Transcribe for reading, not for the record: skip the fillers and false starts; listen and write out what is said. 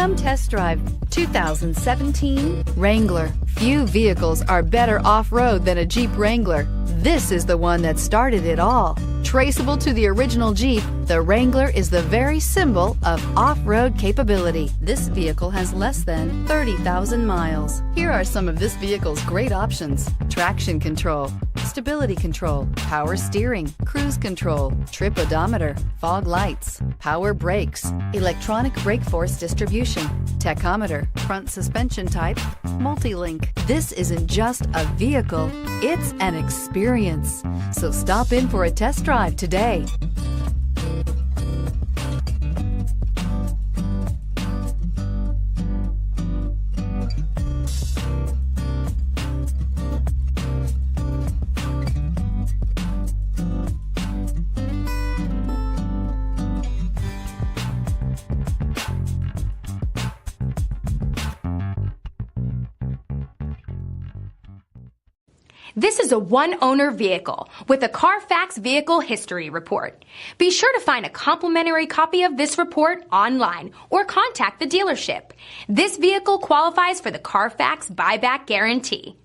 Come test drive 2017 Wrangler. Few vehicles are better off-road than a Jeep Wrangler. This is the one that started it all. Traceable to the original Jeep, the Wrangler is the very symbol of off-road capability. This vehicle has less than 30,000 miles. Here are some of this vehicle's great options: traction control, stability control, power steering, cruise control, trip odometer, fog lights, power brakes, electronic brake force distribution, tachometer, front suspension type, multi-link. This isn't just a vehicle, it's an experience. So stop in for a test drive today. This is a one-owner vehicle with a Carfax Vehicle History Report. Be sure to find a complimentary copy of this report online or contact the dealership. This vehicle qualifies for the Carfax Buyback Guarantee.